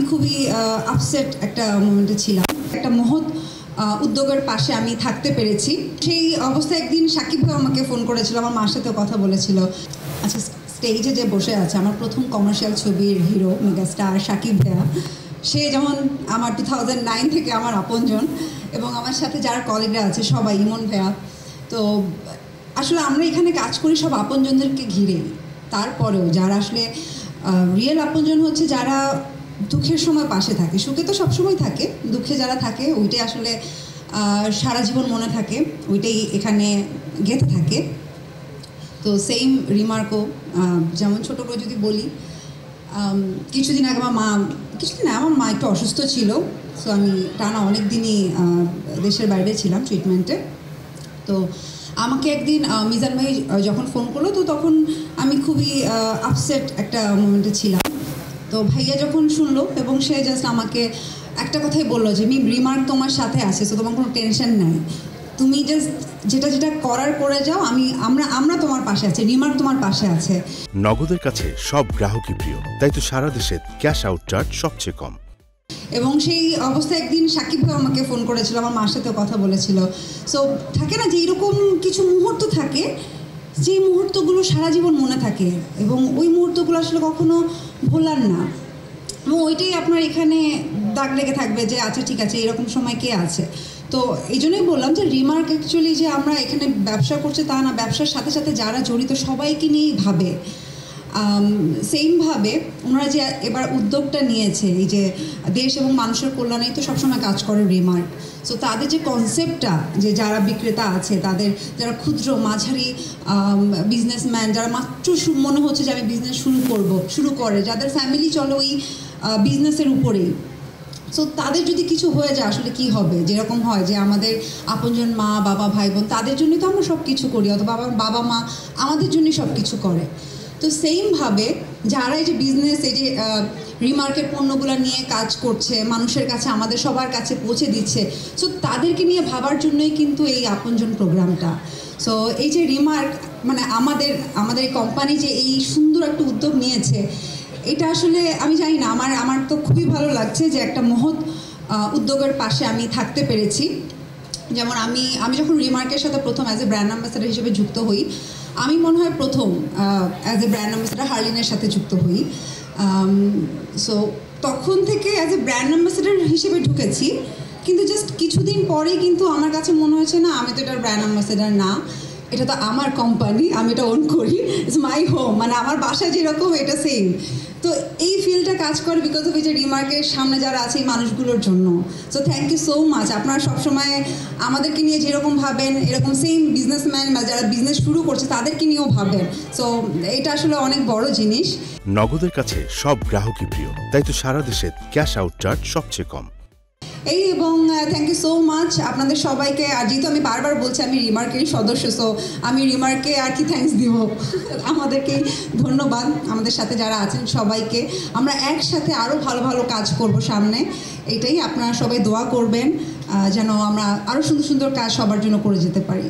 খুবই আপসেট একটা মোমেন্টে ছিলাম। একটা মহৎ উদ্যোগের পাশে আমি থাকতে পেরেছি। সেই অবস্থায় একদিন সাকিব ভাই আমাকে ফোন করেছিল, আমার মার সাথেও কথা বলেছিল। আচ্ছা, স্টেজে যে বসে আছে আমার প্রথম কমার্শিয়াল ছবির হিরো মেগাস্টার সাকিব ভাইয়া, সে যেমন আমার 2009 থেকে আমার আপনজন, এবং আমার সাথে যারা কলিগরা আছে সবাই, ইমন ভাইয়া। তো আসলে আমরা এখানে কাজ করি সব আপনজনদেরকে ঘিরে। তারপরেও যারা আসলে রিয়েল আপনজন হচ্ছে যারা দুঃখের সময় পাশে থাকে। সুখে তো সবসময় থাকে, দুঃখে যারা থাকে ওইটাই আসলে সারা জীবন মনে থাকে, ওইটাই এখানে গেঁথে থাকে। তো সেম রিমার্কও, যেমন ছোটো করে যদি বলি, কিছুদিন আগে আমার মা একটু অসুস্থ ছিল। সো আমি টানা অনেক দিনই দেশের বাইরে ছিলাম ট্রিটমেন্টে। তো আমাকে একদিন মিজান ভাই যখন ফোন করলো, তো তখন আমি খুবই আপসেট একটা মোমেন্টে ছিলাম। তো ভাইয়া যখন শুনলো এবং সে জাস্ট আমাকে একটা কথাই বললো যে রিমার্ক তোমার সাথে আছে, তো তোমার কোনো টেনশন নাই, তুমি জাস্ট যেটা করার করে যাও, আমরা তোমার পাশে আছি, রিমার্ক তোমার পাশে আছে। নগদের কাছে সব গ্রাহকই প্রিয়, তাই তো সারা দেশে ক্যাশ আউট চার্জ সবচেয়ে কম। এবং সেই অবস্থায় একদিন সাকিব ভাই আমাকে ফোন করেছিল, আমার মার সাথেও কথা বলেছিল। সো থাকে না যে এরকম কিছু মুহূর্ত থাকে, যে মুহূর্তগুলো সারা জীবন মনে থাকে এবং ওই মুহূর্তগুলো আসলে কখনো ভোলার না, এবং ওইটাই আপনার এখানে দাগ লেগে থাকবে যে আচ্ছা ঠিক আছে, এরকম সময় কে আছে। তো এই জন্যই বললাম যে রিমার্ক অ্যাকচুয়ালি যে আমরা এখানে ব্যবসা করছি তা না, ব্যবসার সাথে সাথে যারা জড়িত সবাইকে নিয়েই ভাবে। সেমভাবে ওনারা যে এবার উদ্যোগটা নিয়েছে, এই যে দেশ এবং মানুষের কল্যাণেই তো সবসময় কাজ করে রিমার্ক। সো তাদের যে কনসেপ্টটা, যে যারা বিক্রেতা আছে, তাদের যারা ক্ষুদ্র মাঝারি বিজনেসম্যান, যারা মাত্র মনে হচ্ছে যে আমি বিজনেস শুরু করে, যাদের ফ্যামিলি চলে ওই বিজনেসের উপরেই। সো তাদের যদি কিছু হয়ে যায় আসলে কি হবে, যেরকম হয় যে আমাদের আপনজন মা বাবা ভাই বোন, তাদের জন্যই তো আমরা সব কিছু করি, অথবা আমার বাবা মা আমাদের জন্যই সব কিছু করে। তো সেমভাবে যারা এই যে বিজনেস, এই যে রিমার্কের পণ্যগুলো নিয়ে কাজ করছে, মানুষের কাছে আমাদের সবার কাছে পৌঁছে দিচ্ছে, সো তাদেরকে নিয়ে ভাবার জন্যই কিন্তু এই আপনজন প্রোগ্রামটা। সো এই যে রিমার্ক মানে আমাদের কোম্পানি যে এই সুন্দর একটা উদ্যোগ নিয়েছে, এটা আসলে আমি জানি না, আমার তো খুবই ভালো লাগছে যে একটা মহৎ উদ্যোগের পাশে আমি থাকতে পেরেছি। যেমন আমি যখন রিমার্কের সাথে প্রথম অ্যাজ এ ব্র্যান্ড অ্যাম্বাসাডার হিসেবে যুক্ত হই, আমি মনে হয় প্রথম অ্যাজ এ ব্র্যান্ড অ্যাম্বাসাডার হার্লিনের সাথে যুক্ত হই। সো তখন থেকে অ্যাজ এ ব্র্যান্ড অ্যাম্বাসাডার হিসেবে ঢুকেছি, কিন্তু জাস্ট কিছুদিন পরেই কিন্তু আমার কাছে মনে হয়েছে না, আমি তো এটার ব্র্যান্ড অ্যাম্বাসাডার না, এটা তো আমার কোম্পানি, আমি এটা ওন করি, ইটস মাই হোম, মানে আমার বাসা যেরকম এটা সেম। তো এই ফিল্ডটা কাজ করে বিকজ অফ এই যে রিমার্কের সামনে যারা আছে এই মানুষগুলোর জন্য। So thank you so much. আপনারা সবসময় আমাদেরকে নিয়ে যেরকম ভাবেন, এরকম সেম বিজনেসম্যান বা যারা বিজনেস শুরু করছে তাদেরকে নিয়েও ভাবেন। সো এটা আসলে অনেক বড় জিনিস। নগদের কাছে সব গ্রাহকই প্রিয়, তাই তো সারা দেশে ক্যাশ আউট চার্জ সবচেয়ে কম। এবং থ্যাংক ইউ সো মাচ আপনাদের সবাইকে। আর যেহেতু আমি বারবার বলছি আমি রিমার্কেরই সদস্য, সো আমি রিমার্কে আর কি থ্যাঙ্কস দিব, আমাদেরকে ধন্যবাদ। আমাদের সাথে যারা আছেন সবাইকে, আমরা একসাথে আরও ভালো ভালো কাজ করব সামনে, এটাই। আপনারা সবাই দোয়া করবেন যেন আমরা আরও সুন্দর সুন্দর কাজ সবার জন্য করে যেতে পারি।